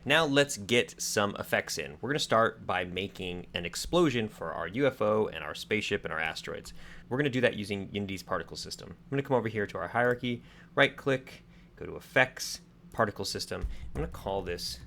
Now let's get some effects in. We're going to start by making an explosion for our UFO and our spaceship and our asteroids. We're going to do that using Unity's particle system. I'm going to come over here to our hierarchy, right click, go to effects, particle system. I'm going to call this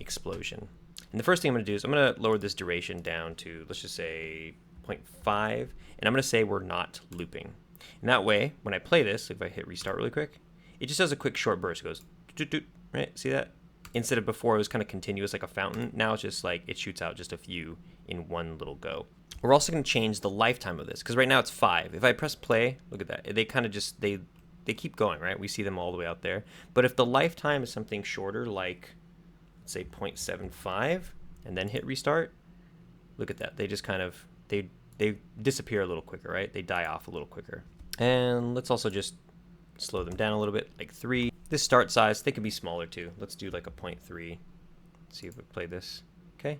explosion. And the first thing I'm going to do is I'm going to lower this duration down to, let's just say 0.5, and I'm going to say we're not looping. And that way, when I play this, if I hit restart really quick, it just does a quick short burst. It goes, doot, doot, right? See that? Instead of before it was kind of continuous like a fountain, now it's just like it shoots out just a few in one little go. We're also going to change the lifetime of this because right now it's 5. If I press play, look at that. They kind of just, they keep going, right? We see them all the way out there. But if the lifetime is something shorter, like let's say 0.75, and then hit restart, look at that. They just kind of, they disappear a little quicker, right? They die off a little quicker. And let's also just slow them down a little bit, like 3. This start size, they could be smaller too. Let's do like a 0.3. See if we play this. Okay,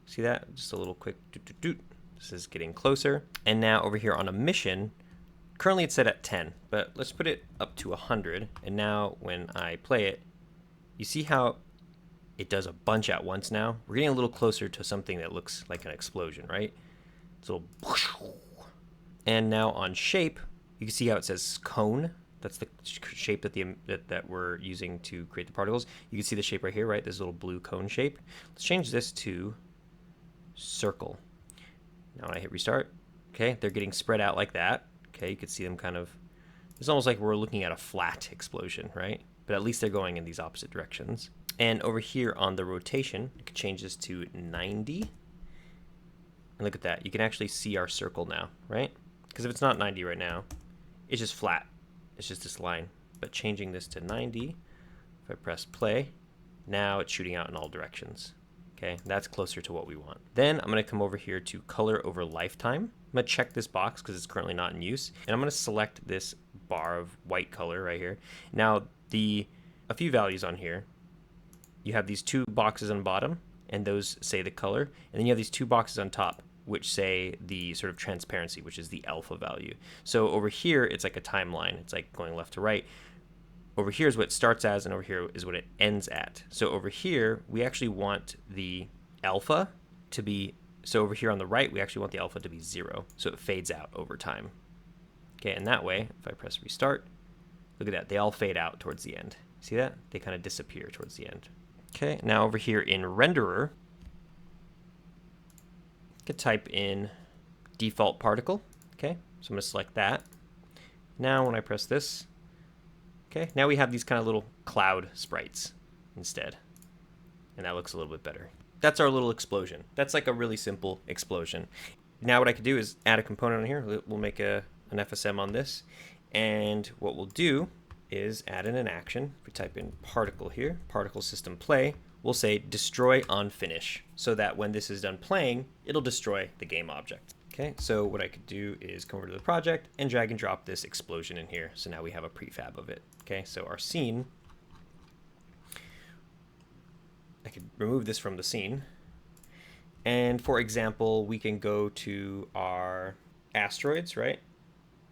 see that? Just a little quick doot, doot, doot. This is getting closer. And now over here on a mission, currently it's set at 10, but let's put it up to 100. And now when I play it, you see how it does a bunch at once now? We're getting a little closer to something that looks like an explosion, right? It's a little... And now on shape, you can see how it says cone. That's the shape that we're using to create the particles. You can see the shape right here, right? This little blue cone shape. Let's change this to circle. Now when I hit restart, okay, they're getting spread out like that. Okay, you can see them kind of, it's almost like we're looking at a flat explosion, right? But at least they're going in these opposite directions. And over here on the rotation, you can change this to 90. And look at that. You can actually see our circle now, right? Because if it's not 90 right now, it's just flat. It's just this line. But changing this to 90, if I press play, now it's shooting out in all directions. Okay, that's closer to what we want. Then I'm going to come over here to color over lifetime. I'm going to check this box because it's currently not in use. And I'm going to select this bar of white color right here. Now, a few values on here. You have these 2 boxes on the bottom, and those say the color. And then you have these 2 boxes on top, which say the sort of transparency, which is the alpha value. So over here, it's like a timeline. It's like going left to right. Over here is what it starts as, and over here is what it ends at. So over here, we actually want the alpha to be, so over here on the right, we actually want the alpha to be 0. So it fades out over time. Okay, and that way, if I press restart, look at that. They all fade out towards the end. See that? They kind of disappear towards the end. Okay, now over here in renderer, could type in default particle. Okay, so I'm going to select that. Now when I press this, okay, now we have these kind of little cloud sprites instead. And that looks a little bit better. That's our little explosion. That's like a really simple explosion. Now what I could do is add a component on here. We'll make an FSM on this. And what we'll do is add in an action. If we type in particle here, particle system play, we'll say destroy on finish, so that when this is done playing, it'll destroy the game object. Okay, so what I could do is come over to the project and drag and drop this explosion in here. So now we have a prefab of it. Okay, so our scene, I could remove this from the scene. And for example, we can go to our asteroids, right?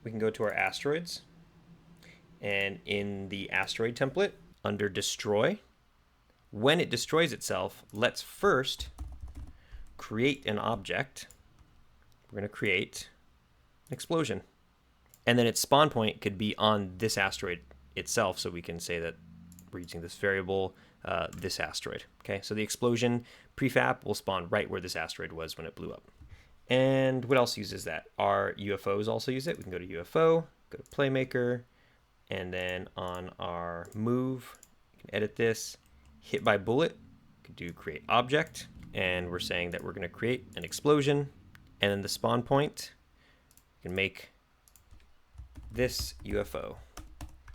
We can go to our asteroids. And in the asteroid template, under destroy, when it destroys itself, let's first create an object. We're going to create an explosion. And then its spawn point could be on this asteroid itself, so we can say that we're using this variable, this asteroid. Okay, so the explosion prefab will spawn right where this asteroid was when it blew up. And what else uses that? Our UFOs also use it. We can go to UFO, go to Playmaker, and then on our move, you can edit this, hit by bullet, you can do create object, and we're saying that we're going to create an explosion, and then the spawn point, you can make this UFO.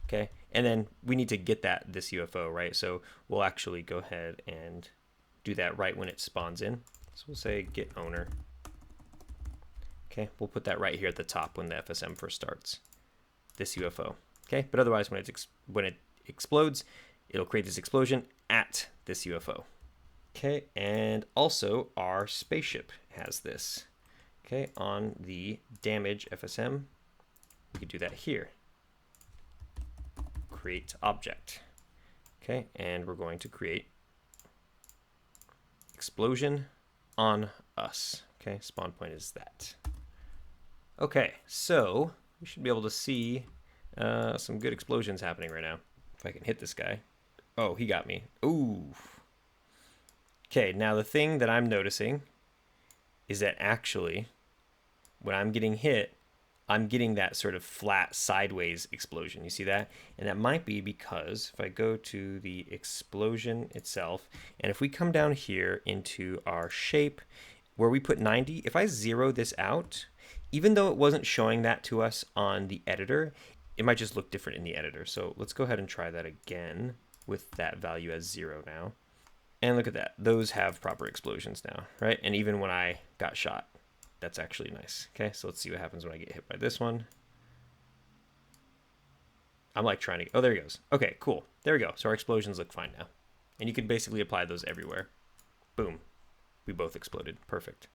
Okay, and then we need to get this UFO, right? So we'll actually go ahead and do that right when it spawns in. So we'll say get owner. Okay, we'll put that right here at the top when the FSM first starts, this UFO. Okay, but otherwise when it explodes, it'll create this explosion at this UFO. Okay, and also our spaceship has this. Okay, on the damage FSM, we could do that here. Create object. Okay, and we're going to create explosion on us. Okay, spawn point is that. Okay, so we should be able to see some good explosions happening right now. If I can hit this guy. Oh, he got me. Ooh. Okay, now the thing that I'm noticing is that actually, when I'm getting hit, I'm getting that sort of flat sideways explosion. You see that? And that might be because if I go to the explosion itself, and if we come down here into our shape where we put 90, if I zero this out, even though it wasn't showing that to us on the editor, it might just look different in the editor. So let's go ahead and try that again with that value as 0 now. And look at that. Those have proper explosions now, right? And even when I got shot, that's actually nice. Okay, so let's see what happens when I get hit by this one. I'm like trying to, oh, there he goes. Okay, cool. There we go. So our explosions look fine now. And you can basically apply those everywhere. Boom. We both exploded. Perfect.